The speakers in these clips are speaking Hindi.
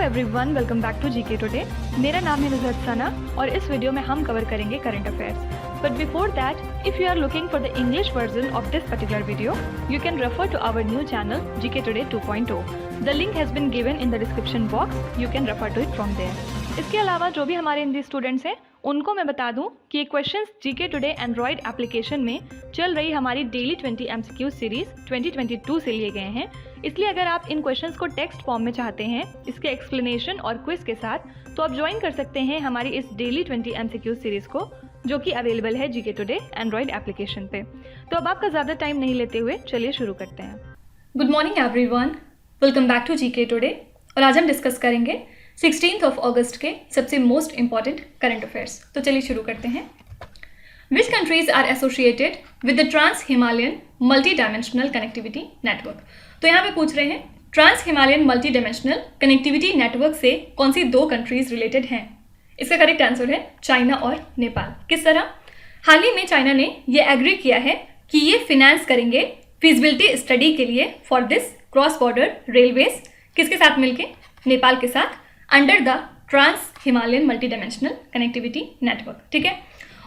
Everyone, welcome back to GK today. मेरा नाम है नुज़हत सना और इस वीडियो में हम कवर करेंगे current affairs. But before that, if you are looking for the English version of this particular video, you can refer to our new channel GK today 2.0। The link has been given in the description box, you can refer to it from there. इसके अलावा जो भी हमारे हिंदी स्टूडेंट्स हैं उनको मैं बता दूं कि ये questions GK today Android application में चल रही हमारी डेली 20 MCQ सीरीज 2022 से लिए गए हैं। इसलिए अगर आप इन क्वेश्चंस को टेक्स्ट फॉर्म में चाहते हैं इसके एक्सप्लेनेशन और क्विज के साथ, तो आप ज्वाइन कर सकते हैं हमारी इस डेली 20 MCQ सीरीज को, जो कि अवेलेबल है जीके टुडे एंड्रॉयड एप्लीकेशन पे। तो अब आपका ज़्यादा टाइम नहीं लेते हुए चलिए शुरू करते हैं। Good morning everyone, welcome back to GK today. और आज हम डिस्कस करेंगे 16 अगस्त के सबसे मोस्ट इंपॉर्टेंट करंट अफेयर्स। तो चलिए शुरू करते हैं। Which countries are associated with the trans Himalayan multi dimensional connectivity network. तो यहाँ पे पूछ रहे हैं trans Himalayan multi dimensional connectivity network से कौन सी दो कंट्रीज रिलेटेड हैं। इसका करेक्ट आंसर है चाइना और नेपाल। किस तरह? हाल ही में चाइना ने ये एग्री किया है कि ये फिनेंस करेंगे फिजिबिलिटी स्टडी के लिए for this cross border railways. किसके साथ मिलके? नेपाल के साथ, under the trans Himalayan multi dimensional connectivity network. ठीक है,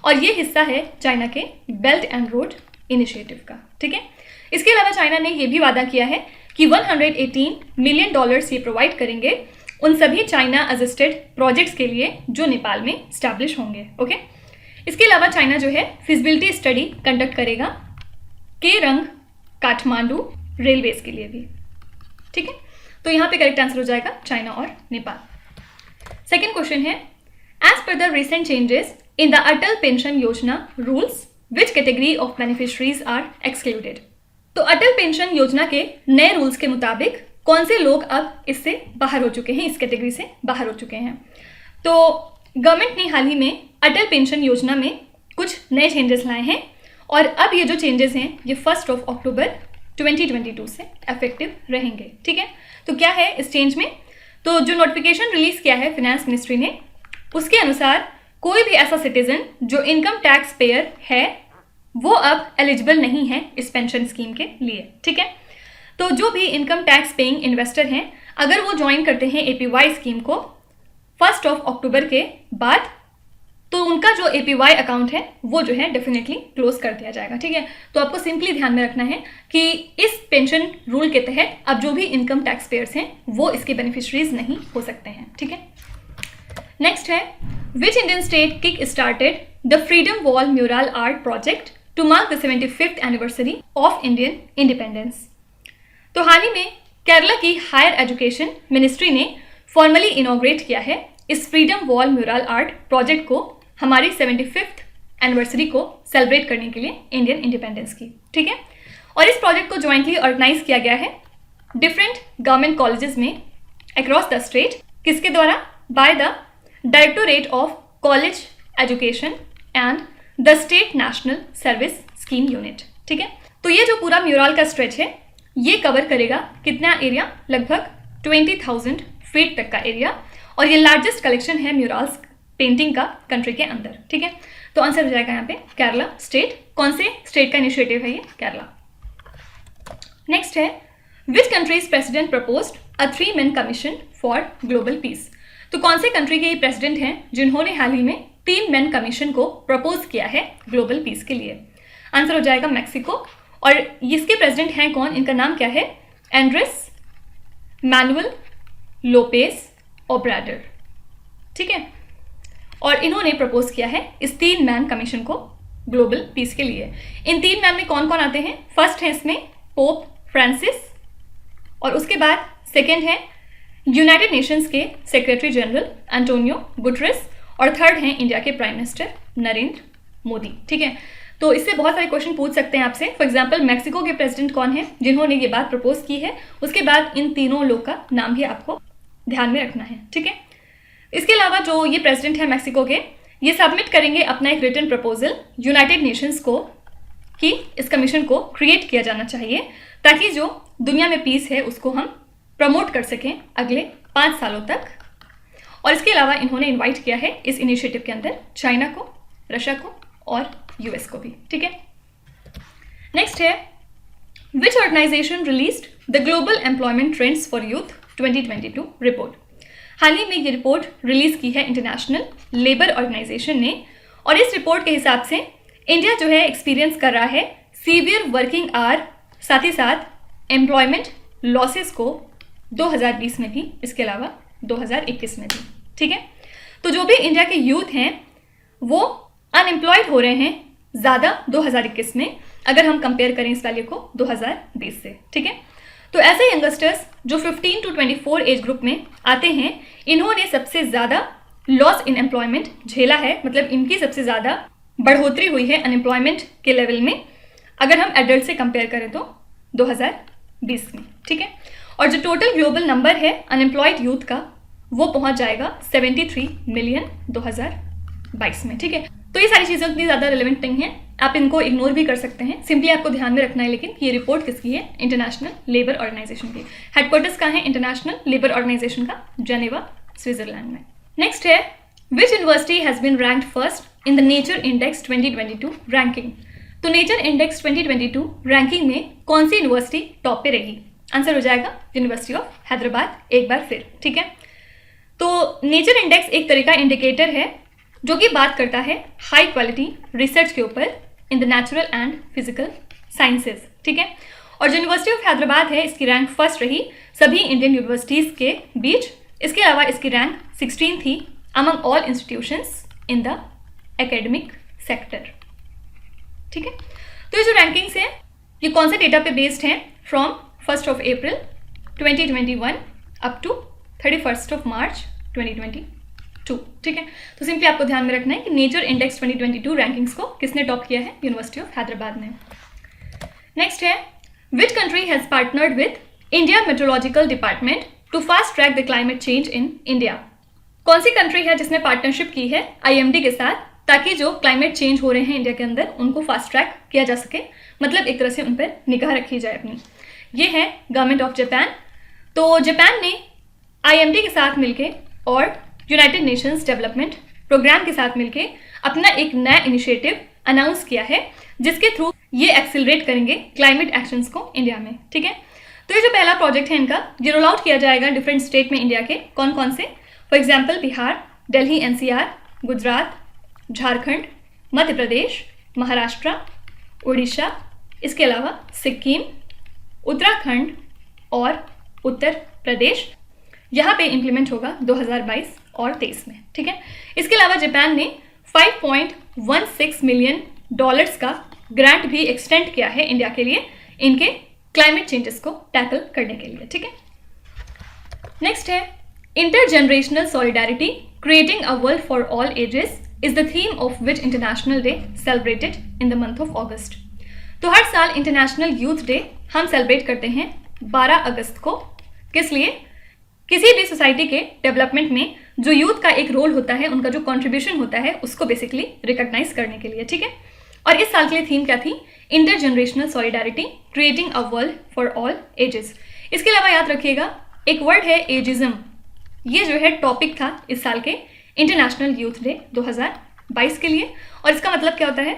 और ये हिस्सा है चाइना के बेल्ट एंड रोड इनिशिएटिव का। ठीक है, इसके अलावा चाइना ने यह भी वादा किया है कि $118 मिलियन ये प्रोवाइड करेंगे उन सभी चाइना असिस्टेड प्रोजेक्ट्स के लिए जो नेपाल में स्टैब्लिश होंगे। ओके, इसके अलावा चाइना जो है फिजिबिलिटी स्टडी कंडक्ट करेगा केरंग काठमांडू रेलवेज के लिए भी। ठीक है, तो यहाँ पे करेक्ट आंसर हो जाएगा चाइना और नेपाल। सेकेंड क्वेश्चन है, as per the recent changes in the Atal pension Yojana rules which category of beneficiaries are excluded. तो अटल पेंशन योजना के नए रूल्स के मुताबिक कौन से लोग अब इससे बाहर हो चुके हैं, इस कैटेगरी से बाहर हो चुके हैं। तो गवर्नमेंट ने हाल ही में अटल पेंशन योजना में कुछ नए चेंजेस लाए हैं और अब ये जो चेंजेस हैं ये 1 अक्टूबर 2022 से इफेक्टिव रहेंगे। ठीक है, तो क्या है इस चेंज में? तो जो नोटिफिकेशन रिलीज किया है फिनेंस मिनिस्ट्री ने, उसके अनुसार कोई भी ऐसा सिटीजन जो इनकम टैक्स पेयर है वो अब एलिजिबल नहीं है इस पेंशन स्कीम के लिए। ठीक है, तो जो भी इनकम टैक्स पेइंग इन्वेस्टर हैं, अगर वो ज्वाइन करते हैं APY स्कीम को 1 अक्टूबर के बाद, तो उनका जो APY अकाउंट है वो जो है डेफिनेटली क्लोज कर दिया जाएगा। ठीक है, तो आपको सिंपली ध्यान में रखना है कि इस पेंशन रूल के तहत अब जो भी इनकम टैक्स पेयर्स हैं वो इसके बेनिफिशरीज नहीं हो सकते हैं। ठीक है, नेक्स्ट है, which Indian state kick started the freedom wall mural art project to mark the 75th anniversary of Indian independence. तो हाल ही में केरला की हायर एजुकेशन मिनिस्ट्री ने फॉर्मली इनॉग्रेट किया है इस freedom wall mural art project को हमारी 75th एनिवर्सरी को सेलिब्रेट करने के लिए इंडियन इंडिपेंडेंस की। ठीक है, और इस प्रोजेक्ट को ज्वाइंटली ऑर्गेनाइज किया गया है डिफरेंट गवर्नमेंट कॉलेजेस में अक्रॉस द स्टेट। किसके द्वारा? By the directorate of college education and the state national service scheme unit. ठीक है, तो ये जो पूरा म्यूरल का स्ट्रेच है ये कवर करेगा कितना एरिया? लगभग 20,000 फीट तक का एरिया, और ये लार्जेस्ट कलेक्शन है म्यूरल्स पेंटिंग का कंट्री के अंदर। ठीक है, तो आंसर हो जाएगा यहाँ पे केरला स्टेट। कौन से स्टेट का इनिशिएटिव है ये? केरला। नेक्स्ट है, which countries president proposed a 3-man commission for global piece. तो कौन से कंट्री के ये प्रेसिडेंट हैं जिन्होंने हाल ही में 3-man कमीशन को प्रपोज किया है ग्लोबल पीस के लिए? आंसर हो जाएगा मैक्सिको। और इसके प्रेसिडेंट हैं कौन? इनका नाम क्या है? Andres Manuel Lopez Obrador. ठीक है, और इन्होंने प्रपोज किया है इस 3-man कमीशन को ग्लोबल पीस के लिए। इन 3 मैन में कौन कौन आते हैं? फर्स्ट है इसमें पोप फ्रांसिस, और उसके बाद सेकेंड है यूनाइटेड नेशंस के सेक्रेटरी जनरल एंटोनियो गुटरेस, और थर्ड हैं इंडिया के प्राइम मिनिस्टर नरेंद्र मोदी। ठीक है, तो इससे बहुत सारे क्वेश्चन पूछ सकते हैं आपसे। फॉर एग्जांपल मैक्सिको के प्रेसिडेंट कौन है जिन्होंने ये बात प्रपोज की है, उसके बाद इन तीनों लोग का नाम भी आपको ध्यान में रखना है। ठीक है, इसके अलावा जो ये प्रेसिडेंट है मैक्सिको के, ये सबमिट करेंगे अपना एक रिटन प्रपोजल यूनाइटेड नेशंस को कि इस कमीशन को क्रिएट किया जाना चाहिए ताकि जो दुनिया में पीस है उसको हम प्रमोट कर सकें अगले 5 सालों तक। और इसके अलावा इन्होंने इन्वाइट किया है इस इनिशिएटिव के अंदर चाइना को, रशिया को और US को भी। ठीक है, नेक्स्ट है, which organisation released the global employment trends for youth 2022 report. हाल ही में ये रिपोर्ट रिलीज की है इंटरनेशनल लेबर ऑर्गेनाइजेशन ने, और इस रिपोर्ट के हिसाब से इंडिया जो है एक्सपीरियंस कर रहा है सीवियर वर्किंग आवर, साथ ही साथ एम्प्लॉयमेंट लॉसेस को 2020 में भी, इसके अलावा 2021 में भी। ठीक है, तो जो भी इंडिया के यूथ हैं वो अनएम्प्लॉयड हो रहे हैं ज़्यादा 2021 में, अगर हम कंपेयर करें इस वैल्यू को 2020 से। ठीक है, तो ऐसे यंगस्टर्स जो 15 to 24 एज ग्रुप में आते हैं, इन्होंने सबसे ज़्यादा लॉस इन एम्प्लॉयमेंट झेला है, मतलब इनकी सबसे ज़्यादा बढ़ोतरी हुई है अनएम्प्लॉयमेंट के लेवल में, अगर हम एडल्ट से कंपेयर करें तो 2020 में। ठीक है, और जो टोटल ग्लोबल नंबर है अनएम्प्लॉयड यूथ का वो पहुंच जाएगा 73 मिलियन 2022 में। ठीक है, तो ये सारी चीज़ें उतनी ज़्यादा रिलेवेंट नहीं है, आप इनको इग्नोर भी कर सकते हैं, सिंपली आपको ध्यान में रखना है। लेकिन ये रिपोर्ट किसकी है? इंटरनेशनल लेबर ऑर्गेनाइजेशन की। हेडक्वार्टर्स कहाँ है इंटरनेशनल लेबर ऑर्गेनाइजेशन का? जेनेवा, स्विट्जरलैंड में। नेक्स्ट है, which university has been ranked first in the nature index 2022 ranking. तो नेचर इंडेक्स 2022 रैंकिंग में कौन सी यूनिवर्सिटी टॉप पे रही? आंसर हो जाएगा यूनिवर्सिटी ऑफ हैदराबाद, एक बार फिर। ठीक है, तो नेचर इंडेक्स एक तरह का इंडिकेटर है जो कि बात करता है हाई क्वालिटी रिसर्च के ऊपर in the natural and physical sciences. ठीक है, और जो यूनिवर्सिटी ऑफ हैदराबाद है इसकी रैंक फर्स्ट रही सभी इंडियन यूनिवर्सिटीज़ के बीच। इसके अलावा इसकी रैंक 16 थी among all institutions in the academic sector. ठीक है, तो ये जो रैंकिंग्स हैं ये कौन से डेटा पे बेस्ड हैं? फ्रॉम 1 अप्रैल 2021 अप टू 31 मार्च 2022। ठीक है, तो सिंपली आपको ध्यान में रखना है कि नेचर इंडेक्स 2022 रैंकिंग्स को किसने टॉप किया है? यूनिवर्सिटी ऑफ हैदराबाद ने। नेक्स्ट है, which country has partnered with India meteorological department to fast track the climate change in India. कौन सी कंट्री है जिसने पार्टनरशिप की है IMD के साथ, ताकि जो क्लाइमेट चेंज हो रहे हैं इंडिया के अंदर उनको फास्ट ट्रैक किया जा सके, मतलब एक तरह से उन पर निगाह रखी जाए अपनी। ये है गवर्नमेंट ऑफ जापान। तो जापान ने IMD के साथ मिलके और यूनाइटेड नेशंस डेवलपमेंट प्रोग्राम के साथ मिलके अपना एक नया इनिशिएटिव अनाउंस किया है, जिसके थ्रू ये एक्सिलरेट करेंगे क्लाइमेट एक्शंस को इंडिया में। ठीक है, तो ये जो पहला प्रोजेक्ट है इनका, ये रोल आउट किया जाएगा डिफरेंट स्टेट में इंडिया के। कौन कौन से? For example Bihar, Delhi NCR, Gujarat, Jharkhand, Madhya Pradesh, Maharashtra, Orissa, इसके अलावा सिक्किम, उत्तराखंड और उत्तर प्रदेश। यहाँ पे इम्प्लीमेंट होगा 2022 और 23 में। ठीक है, इसके अलावा जापान ने $5.16 मिलियन का ग्रांट भी एक्सटेंड किया है इंडिया के लिए इनके क्लाइमेट चेंजेस को टैकल करने के लिए। ठीक है, नेक्स्ट है, intergenerational solidarity creating a world for all ages is the theme of which international day celebrated in the month of अगस्त। तो हर साल इंटरनेशनल यूथ डे हम सेलिब्रेट करते हैं 12 अगस्त को। किस लिए? किसी भी सोसाइटी के डेवलपमेंट में जो यूथ का एक रोल होता है, उनका जो कंट्रीब्यूशन होता है, उसको बेसिकली रिकॉग्नाइज करने के लिए। ठीक है, और इस साल के लिए थीम क्या थी? Intergenerational solidarity creating a world for all ages. इसके अलावा याद रखिएगा एक वर्ड है एजिज्म, ये जो है टॉपिक था इस साल के इंटरनेशनल यूथ डे 2022 के लिए। और इसका मतलब क्या होता है?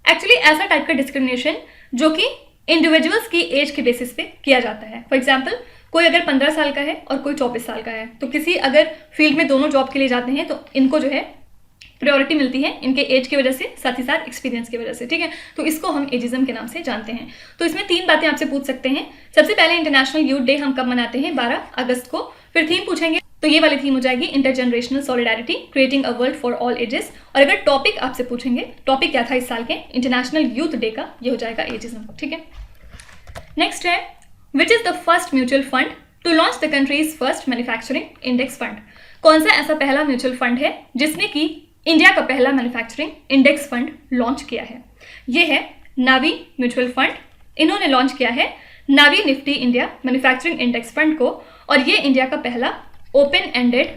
एक्चुअली ऐसा टाइप का डिस्क्रिमिनेशन जो कि इंडिविजुअल्स की एज के बेसिस पे किया जाता है। फॉर एग्जाम्पल कोई अगर 15 साल का है और कोई 24 साल का है, तो किसी अगर फील्ड में दोनों जॉब के लिए जाते हैं तो इनको जो है प्रायोरिटी मिलती है इनके एज की वजह से, साथ ही साथ एक्सपीरियंस की वजह से। ठीक है, तो इसको हम एजिज्म के नाम से जानते हैं। तो इसमें 3 बातें आपसे पूछ सकते हैं। सबसे पहले इंटरनेशनल यूथ डे हम कब मनाते हैं? 12 अगस्त को। फिर थीम पूछेंगे तो ये वाली थीम हो जाएगी intergenerational solidarity creating a world for all ages. और अगर टॉपिक आपसे पूछेंगे टॉपिक क्या था इस साल के इंटरनेशनल यूथ डे का, ये हो जाएगा एजिज्म। ठीक है, नेक्स्ट है, which is the first mutual fund to launch the country's first manufacturing index fund. कौन सा ऐसा पहला म्यूचुअल फंड है जिसने कि इंडिया का पहला मैन्युफैक्चरिंग इंडेक्स फंड लॉन्च किया है? ये है नावी म्यूचुअल फंड। इन्होंने लॉन्च किया है Navi Nifty India manufacturing index fund को, और ये इंडिया का पहला ओपन एंडेड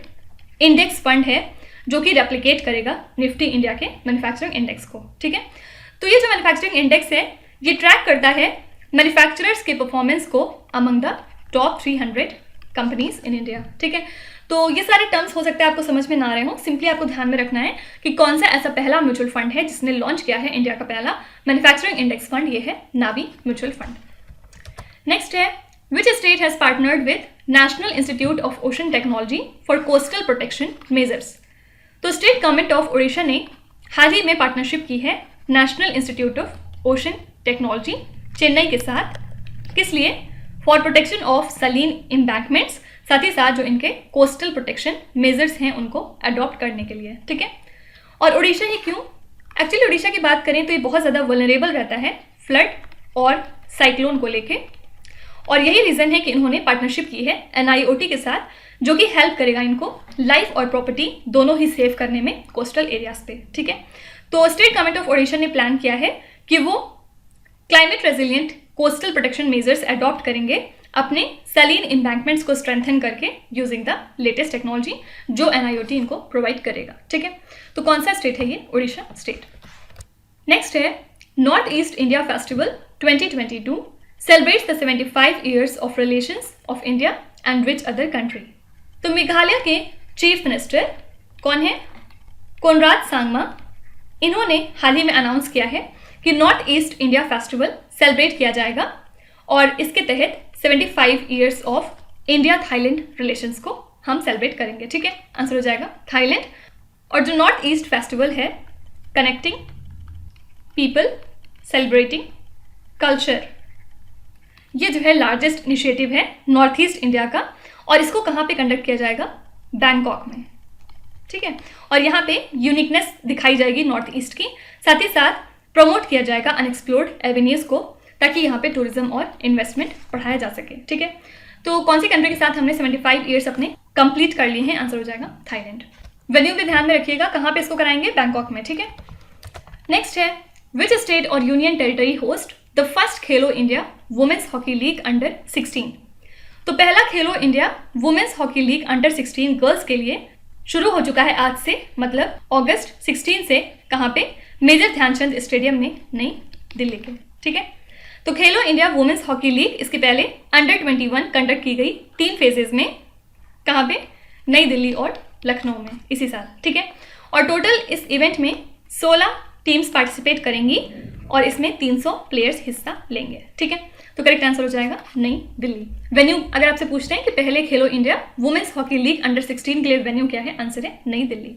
इंडेक्स फंड है जो कि रेप्लिकेट करेगा निफ्टी इंडिया के मैन्युफैक्चरिंग इंडेक्स को। ठीक है, तो ये जो मैन्युफैक्चरिंग इंडेक्स है ये ट्रैक करता है मैन्युफैक्चरर्स के परफॉर्मेंस को among the top 300 companies in India. ठीक है, तो ये सारे टर्म्स हो सकते हैं आपको समझ में ना आ रहे हो, सिंपली आपको ध्यान में रखना है कि कौन सा ऐसा पहला म्यूचुअल फंड है जिसने लॉन्च किया है इंडिया का पहला मैन्युफैक्चरिंग इंडेक्स फंड, ये है नावी म्यूचुअल फंड। नेक्स्ट है, which state has partnered with national institute of ocean technology for coastal protection measures. तो स्टेट गवर्नमेंट ऑफ उड़ीसा ने हाल ही में पार्टनरशिप की है national institute of ocean technology Chennai के साथ। किस लिए? For protection of Saleen embankments, साथ ही साथ जो इनके कोस्टल प्रोटेक्शन मेजर्स हैं उनको अडॉप्ट करने के लिए। ठीक है, और उड़ीसा ही क्यों? एक्चुअली उड़ीसा की बात करें तो ये बहुत ज़्यादा वल्नरेबल रहता है फ्लड और साइक्लोन को लेके, और यही रीज़न है कि इन्होंने पार्टनरशिप की है NIOT के साथ, जो कि हेल्प करेगा इनको लाइफ और प्रॉपर्टी दोनों ही सेव करने में कोस्टल एरियाज पे। ठीक है, तो स्टेट गवर्नमेंट ऑफ उड़ीसा ने प्लान किया है कि वो climate resilient coastal protection measures adopt करेंगे अपने सलीन एम्बैंकमेंट्स को स्ट्रेंथन करके यूजिंग द लेटेस्ट टेक्नोलॉजी जो NIOT इनको प्रोवाइड करेगा। ठीक है, तो कौन सा स्टेट है ये? उड़ीसा स्टेट। नेक्स्ट है north east India festival 2022 celebrates the 75 years of relations of India and which other country. तो मेघालय के चीफ मिनिस्टर कौन है? कोनराड सांगमा। इन्होंने हाल ही में अनाउंस किया है कि north east India festival celebrate किया जाएगा और इसके तहत 75 years of India Thailand relations को हम सेलिब्रेट करेंगे। ठीक है, आंसर हो जाएगा थाईलैंड। और जो नॉर्थ ईस्ट फेस्टिवल है कनेक्टिंग पीपल सेलिब्रेटिंग कल्चर, ये जो है लार्जेस्ट इनिशिएटिव है नॉर्थ ईस्ट इंडिया का, और इसको कहाँ पे कंडक्ट किया जाएगा? बैंकॉक में। ठीक है, और यहाँ पे यूनिकनेस दिखाई जाएगी नॉर्थ ईस्ट की, साथ ही साथ प्रमोट किया जाएगा अनएक्सप्लोर्ड एवेन्यूज को, ताकि यहाँ पे टूरिज्म और इन्वेस्टमेंट बढ़ाया जा सके। ठीक है, तो कौन सी कंट्री के साथ हमने 75 ईयर्स अपने कंप्लीट कर लिए हैं? आंसर हो जाएगा थाईलैंड। वेन्यू भी ध्यान में रखिएगा, कहाँ पे इसको कराएंगे? बैंकॉक में। ठीक है, नेक्स्ट है विच स्टेट और union territory host the first Khelo India women's hockey league under 16। तो पहला Khelo India women's hockey league under 16 girls के लिए शुरू हो चुका है आज से, मतलब अगस्त 16 से। कहाँ पे? मेजर ध्यानचंद स्टेडियम में, नई दिल्ली के। ठीक है, तो खेलो इंडिया वुमेन्स हॉकी लीग इसके पहले अंडर 21 कंडक्ट की गई 3 फेजेज में। कहाँ पे? नई दिल्ली और लखनऊ में इसी साल। ठीक है, और टोटल इस इवेंट में 16 टीम्स पार्टिसिपेट करेंगी और इसमें 300 प्लेयर्स हिस्सा लेंगे। ठीक है, तो करेक्ट आंसर हो जाएगा नई दिल्ली। वेन्यू अगर आपसे पूछते हैं कि पहले Khelo India women's hockey league under 16 के लिए वेन्यू क्या है, आंसर है नई दिल्ली।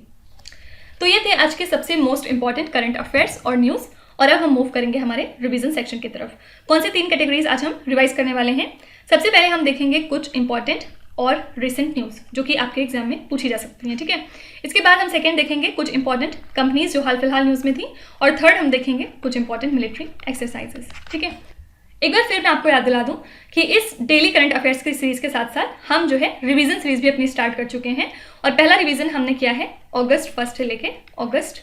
तो ये थे आज के सबसे मोस्ट इंपॉर्टेंट करंट अफेयर्स और न्यूज़, और अब हम मूव करेंगे हमारे रिवीजन सेक्शन की तरफ। कौन से 3 कैटेगरीज आज हम रिवाइज करने वाले हैं? सबसे पहले हम देखेंगे कुछ इंपॉर्टेंट और रिसेंट न्यूज़ जो कि आपके एग्जाम में पूछी जा सकती हैं। ठीक है, इसके बाद हम सेकंड देखेंगे कुछ इंपॉर्टेंट कंपनीज जो हाल फिलहाल न्यूज़ में थी, और थर्ड हम देखेंगे कुछ इंपॉर्टेंट मिलिट्री एक्सरसाइजेस। ठीक है, एक बार फिर मैं आपको याद दिला दूं कि इस डेली करंट अफेयर्स की सीरीज के साथ साथ हम जो है रिवीजन सीरीज भी अपनी स्टार्ट कर चुके हैं, और पहला रिवीजन हमने किया है अगस्त 1 से लेके अगस्त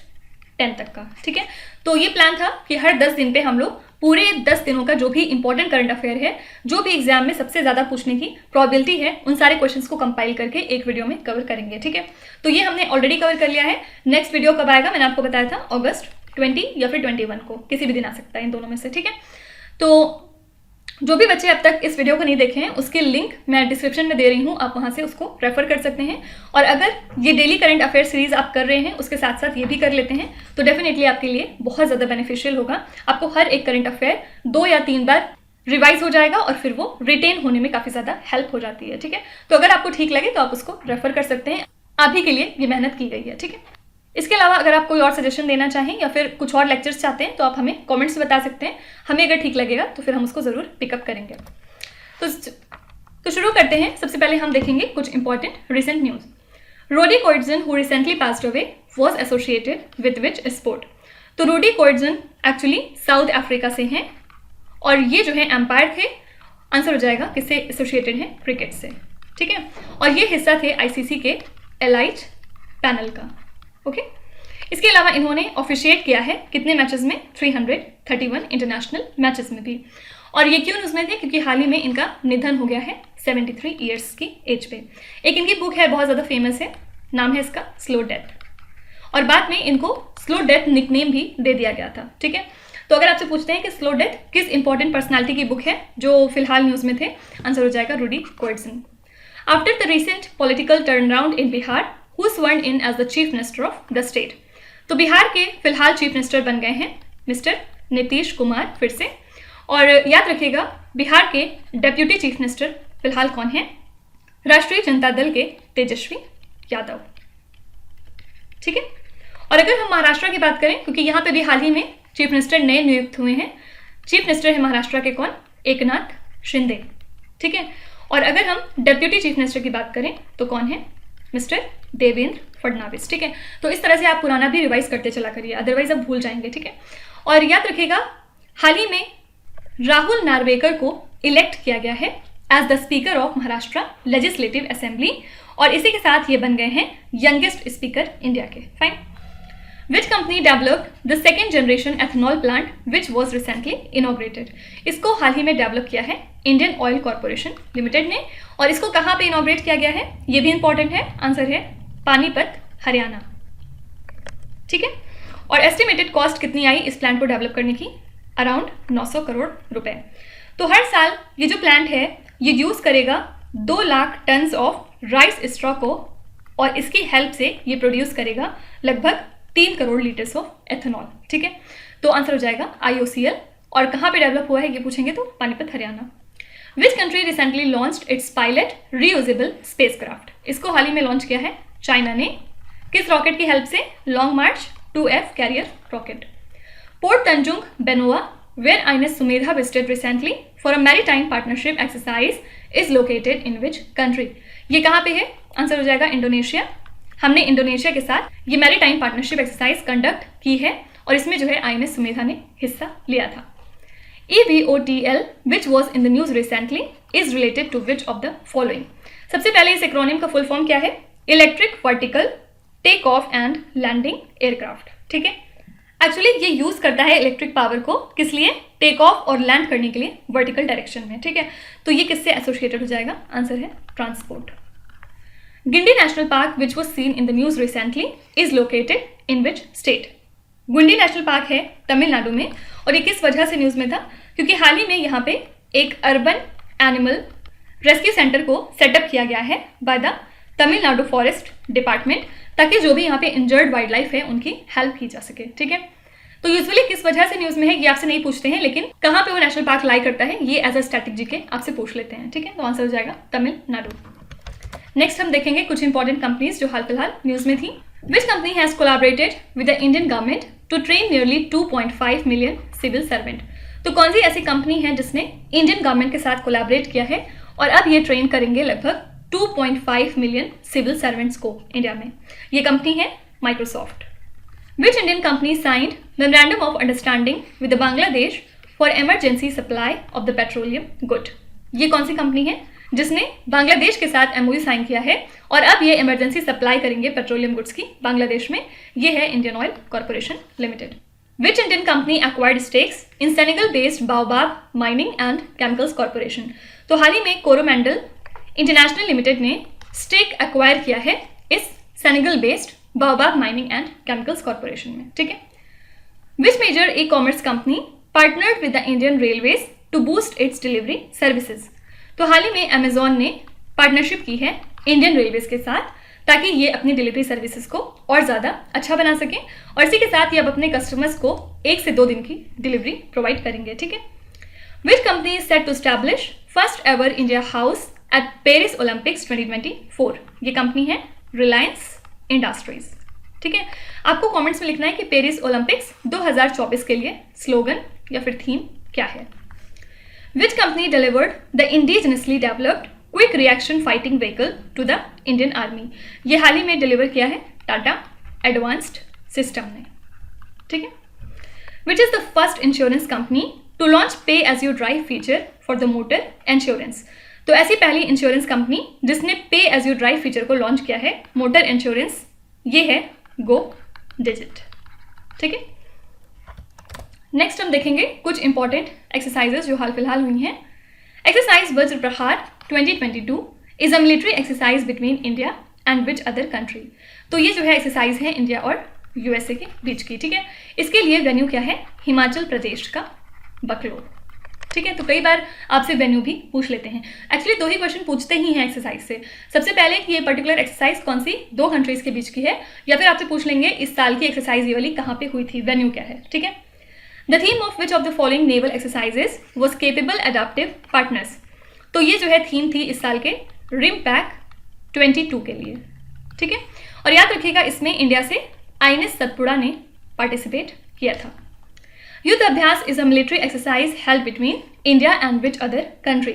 10 तक का। ठीक है, तो ये प्लान था कि हर 10 दिन पे हम लोग पूरे 10 दिनों का जो भी इंपॉर्टेंट करंट अफेयर है, जो भी एग्जाम में सबसे ज़्यादा पूछने की प्रोबेबिलिटी है, उन सारे क्वेश्चंस को कंपाइल करके एक वीडियो में कवर करेंगे। ठीक है, तो ये हमने ऑलरेडी कवर कर लिया है। नेक्स्ट वीडियो कब आएगा? मैंने आपको बताया था अगस्त 20 या फिर 21 को, किसी भी दिन आ सकता है इन दोनों में से। ठीक है, तो जो भी बच्चे अब तक इस वीडियो को नहीं देखे हैं उसके लिंक मैं डिस्क्रिप्शन में दे रही हूँ, आप वहाँ से उसको रेफर कर सकते हैं। और अगर ये डेली करंट अफेयर सीरीज आप कर रहे हैं उसके साथ साथ ये भी कर लेते हैं तो डेफिनेटली आपके लिए बहुत ज़्यादा बेनिफिशियल होगा। आपको हर एक करंट अफेयर 2 या 3 बार रिवाइज हो जाएगा और फिर वो रिटेन होने में काफ़ी ज़्यादा हेल्प हो जाती है। ठीक है, तो अगर आपको ठीक लगे तो आप उसको रेफर कर सकते हैं, आप ही के लिए ये मेहनत की गई है। ठीक है, इसके अलावा अगर आप कोई और सजेशन देना चाहें या फिर कुछ और लेक्चर्स चाहते हैं तो आप हमें कमेंट्स में बता सकते हैं। हमें अगर ठीक लगेगा तो फिर हम उसको ज़रूर पिकअप करेंगे। तो शुरू करते हैं। सबसे पहले हम देखेंगे कुछ important recent news. Rudi Koertzen who recently passed away was associated with which sport. तो रूडी कोएट्सन एक्चुअली साउथ अफ्रीका से हैं और ये जो है एम्पायर थे। आंसर हो जाएगा किससे एसोसिएटेड है? क्रिकेट से। ठीक है, और ये हिस्सा थे ICC के एलाइट पैनल का। ओके, इसके अलावा इन्होंने ऑफिशिएट किया है कितने मैचेस में? 331 इंटरनेशनल मैचेस में भी। और ये क्यों न्यूज़ में थे? क्योंकि हाल ही में इनका निधन हो गया है 73 ईयर्स की एज पे। एक इनकी बुक है बहुत ज़्यादा फेमस है, नाम है इसका स्लो डेथ, और बाद में इनको स्लो डेथ निकनेम भी दे दिया गया था। ठीक है, तो अगर आपसे पूछते हैं कि स्लो डेथ किस इंपॉर्टेंट पर्सनालिटी की बुक है जो फिलहाल न्यूज़ में थे, आंसर हो जाएगा Rudi Koertzen. After the recent political turn around in Bihar who sworn in as the chief minister of the state. तो बिहार के फिलहाल चीफ मिनिस्टर बन गए हैं मिस्टर नीतीश कुमार फिर से। और याद रखिएगा बिहार के डेप्यूटी चीफ मिनिस्टर फिलहाल कौन है? राष्ट्रीय जनता दल के तेजस्वी यादव। ठीक है, और अगर हम महाराष्ट्र की बात करें, क्योंकि यहाँ पे भी हाल ही में चीफ मिनिस्टर नए नियुक्त हुए हैं, चीफ मिनिस्टर है महाराष्ट्र के कौन? एकनाथ शिंदे। ठीक है, और अगर हम डेप्यूटी चीफ मिनिस्टर की बात करें तो कौन है? मिस्टर देवेंद्र फडणवीस। ठीक है, तो इस तरह से आप पुराना भी रिवाइज करते चला करिए, अदरवाइज आप भूल जाएंगे। ठीक है, और याद रखिएगा हाल ही में राहुल नार्वेकर को इलेक्ट किया गया है as the speaker of Maharashtra legislative assembly, और इसी के साथ ये बन गए हैं यंगेस्ट स्पीकर इंडिया के। Fine. Which company developed the second generation ethanol plant which was recently inaugurated? इसको हाल ही में डेवलप किया है इंडियन ऑयल कॉर्पोरेशन लिमिटेड ने, और इसको कहाँ पे इनॉग्रेट किया गया है ये भी इंपॉर्टेंट है। आंसर है पानीपत, हरियाणा। ठीक है, और एस्टिमेटेड कॉस्ट कितनी आई इस प्लांट को डेवलप करने की? अराउंड 900 करोड़ रुपए। तो हर साल ये जो प्लांट है ये यूज करेगा 2 lakh tons of rice straw को, और इसकी हेल्प से ये प्रोड्यूस करेगा लगभग 3 करोड़ लीटर्स ऑफ एथेनॉल। ठीक है, तो आंसर हो जाएगा IOCL। और कहाँ पे डेवलप हुआ है ये पूछेंगे तो Panipat, Haryana. Which country recently launched it's pilot reusable spacecraft? इसको हाल ही में लॉन्च किया है चाइना ने। किस रॉकेट की हेल्प से? Long March 2F carrier rocket. Port Tanjung Benoa where INS Sumedha visited recently for a maritime partnership exercise is located in which country? ये कहाँ पे है? आंसर हो जाएगा इंडोनेशिया। हमने इंडोनेशिया के साथ ये मैरीटाइम पार्टनरशिप एक्सरसाइज कंडक्ट की है, और इसमें जो है INS सुमेधा ने हिस्सा लिया था। EVOTL which was in the news recently is related to which of the following? सबसे पहले इस एक्रोनिम का फुल फॉर्म क्या है? Electric vertical take off and landing aircraft. ठीक है, एक्चुअली ये यूज करता है इलेक्ट्रिक पावर को, किस लिए? टेक ऑफ और लैंड करने के लिए वर्टिकल डायरेक्शन में। ठीक है, तो ये किससे एसोसिएटेड हो जाएगा? आंसर है transport. Guindy national park which was seen in the news recently is located in which state? गुंडी नेशनल पार्क है तमिलनाडु में, और ये किस वजह से न्यूज में था? क्योंकि हाल ही में यहाँ पे एक अर्बन एनिमल रेस्क्यू सेंटर को सेटअप किया गया है by the Tamil Nadu forest department, ताकि जो भी यहाँ पे इंजर्ड वाइल्ड लाइफ है उनकी हेल्प की जा सके। ठीक है, तो यूजुअली किस वजह से न्यूज में है ये आपसे नहीं पूछते हैं, लेकिन कहाँ पे वो नेशनल पार्क लाई करता है ये एज अ स्टैटिक जीके आपसे पूछ लेते हैं। ठीक है, तो आंसर हो जाएगा तमिलनाडु। नेक्स्ट हम देखेंगे कुछ इंपॉर्टेंट कंपनीज जो हाल फिलहाल न्यूज में थी। Which company has collaborated with the Indian government to train nearly 2.5 million civil servant? तो कौन सी ऐसी कंपनी है जिसने इंडियन गवर्नमेंट के साथ कोलैबोरेट किया है और अब ये ट्रेन करेंगे लगभग 2.5 मिलियन सिविल सर्वेंट्स को इंडिया में? ये कंपनी है Microsoft. Which Indian company signed memorandum of understanding with Bangladesh for emergency supply of the petroleum good? ये कौन सी कंपनी है जिसने बांग्लादेश के साथ MOU साइन किया है और अब ये इमरजेंसी सप्लाई करेंगे पेट्रोलियम गुड्स की बांग्लादेश में? ये है Indian Oil Corporation Limited. Which Indian company acquired stakes in Senegal based Baobab mining and chemicals corporation? तो हाल ही में कोरोमंडल इंटरनेशनल लिमिटेड ने स्टेक एक्वायर किया है इस Senegal based Baobab mining and chemicals corporation में। ठीक है, which major e commerce company partnered with the Indian railways to boost its delivery services? तो हाल ही में अमेजॉन ने पार्टनरशिप की है इंडियन रेलवेज के साथ, ताकि ये अपनी डिलीवरी सर्विसेज को और ज़्यादा अच्छा बना सकें, और इसी के साथ ये अब अपने कस्टमर्स को 1 से 2 दिन की डिलीवरी प्रोवाइड करेंगे। ठीक है, which company is set to establish first ever India house at Paris Olympics 2024? ये कंपनी है रिलायंस इंडस्ट्रीज। ठीक है, आपको कमेंट्स में लिखना है कि पेरिस ओलंपिक्स 2024 के लिए स्लोगन या फिर थीम क्या है। Which company delivered the indigenously developed quick reaction fighting vehicle to the Indian army? ये हाल ही में डिलीवर किया है टाटा एडवांस्ड सिस्टम ने। ठीक है, which is the first insurance company to launch pay as you drive feature for the motor insurance? तो ऐसी पहली इंश्योरेंस कंपनी जिसने pay as you drive feature को लॉन्च किया है मोटर इंश्योरेंस, ये है गो डिजिट। ठीक है, नेक्स्ट हम देखेंगे कुछ इंपॉर्टेंट एक्सरसाइजेस जो हाल फिलहाल हुई हैं। एक्सरसाइज वज्र प्रहार 2022 is a military exercise between India and which other country? तो ये जो है एक्सरसाइज है इंडिया और USA के बीच की। ठीक है, इसके लिए वेन्यू क्या है? हिमाचल प्रदेश का बकलोल। ठीक है, तो कई बार आपसे वेन्यू भी पूछ लेते हैं। एक्चुअली 2 ही क्वेश्चन पूछते ही हैं एक्सरसाइज से। सबसे पहले कि ये पर्टिकुलर एक्सरसाइज कौन सी 2 कंट्रीज के बीच की है, या फिर आपसे पूछ लेंगे इस साल की एक्सरसाइज ये वाली कहाँ पे हुई थी, वेन्यू क्या है। ठीक है, the theme of which of the following naval exercises was capable adaptive partners? तो ये जो है थीम थी इस साल के रिम पैक 22 के लिए, ठीक है। और याद रखिएगा इसमें इंडिया से आईएनएस सतपुड़ा ने पार्टिसिपेट किया था। युद्ध अभ्यास is a military exercise held between India and which other country.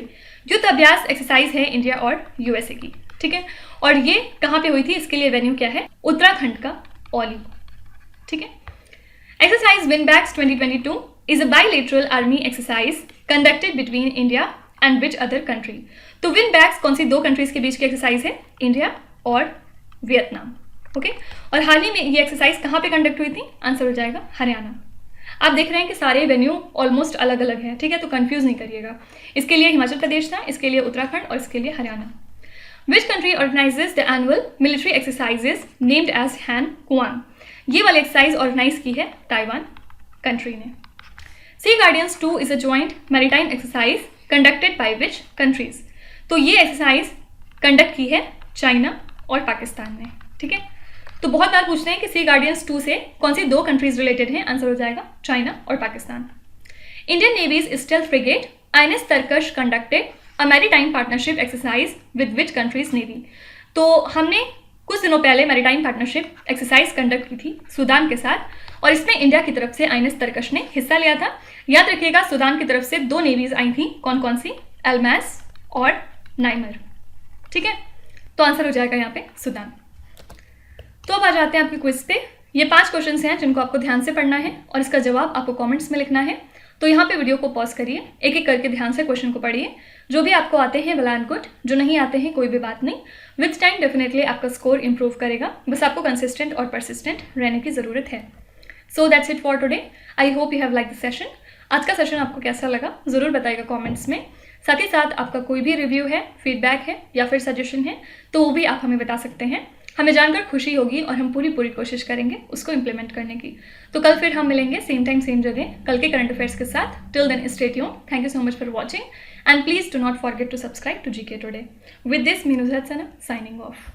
युद्ध अभ्यास एक्सरसाइज है इंडिया और यूएसए की, ठीक है। और ये कहाँ पे हुई थी, इसके लिए वेन्यू क्या है, उत्तराखंड का औली, ठीक है। Exercise VINBAX 2022 is a bilateral army exercise conducted between India and which other country. तो विनबैक्स कौन सी दो कंट्रीज के बीच की एक्सरसाइज है, इंडिया और वियतनाम, ओके। और हाल ही में ये एक्सरसाइज कहाँ पे कंडक्ट हुई थी, आंसर हो जाएगा हरियाणा। आप देख रहे हैं कि सारे वेन्यू ऑलमोस्ट अलग अलग हैं, ठीक है, तो कंफ्यूज नहीं करिएगा। इसके लिए हिमाचल प्रदेश था, इसके लिए उत्तराखंड और इसके लिए Haryana. Which country organises the annual military exercises named as Han Kuang. ये वाली एक्सरसाइज ऑर्गेनाइज की है ताइवान कंट्री ने। Sea guardians 2 is a joint maritime exercise conducted by which countries. तो ये एक्सरसाइज कंडक्ट की है चाइना और पाकिस्तान ने, ठीक है। तो बहुत बार पूछते हैं कि सी गार्डियंस 2 से कौन सी दो कंट्रीज रिलेटेड हैं, आंसर हो जाएगा चाइना और Pakistan. Indian navy's stealth frigate INS Tarkash conducted a maritime partnership exercise with which countries navy. तो हमने कुछ दिनों पहले मैरीटाइम पार्टनरशिप एक्सरसाइज कंडक्ट की थी सूडान के साथ, और इसमें इंडिया की तरफ से आईएनएस तरकश ने हिस्सा लिया था। याद रखिएगा सूडान की तरफ से दो नेवीज आई थी, कौन कौन सी, एल्मास और नाइमर, ठीक है। तो आंसर हो जाएगा यहाँ पे सूडान। तो अब आ जाते हैं आपके क्विज पे। ये 5 क्वेश्चंस हैं जिनको आपको ध्यान से पढ़ना है और इसका जवाब आपको कमेंट्स में लिखना है। तो यहाँ पे वीडियो को पॉज करिए, एक एक करके ध्यान से क्वेश्चन को पढ़िए। जो भी आपको आते हैं वेल एंड गुड, जो नहीं आते हैं कोई भी बात नहीं, विथ टाइम डेफिनेटली आपका स्कोर इंप्रूव करेगा। बस आपको कंसिस्टेंट और परसिस्टेंट रहने की ज़रूरत है। So that's it for today. I hope you have like the session. आज का सेशन आपको कैसा लगा ज़रूर बताइएगा कॉमेंट्स में। साथ ही साथ आपका कोई भी रिव्यू है, फीडबैक है या फिर सजेशन है तो वो भी आप हमें बता सकते हैं। हमें जानकर खुशी होगी और हम पूरी कोशिश करेंगे उसको इम्प्लीमेंट करने की। तो कल फिर हम मिलेंगे सेम टाइम सेम जगह कल के करंट अफेयर्स के साथ। Till then stay tuned. Thank you so much for watching and please do not forget to subscribe to GK today. With this me Nusrat Sana signing of.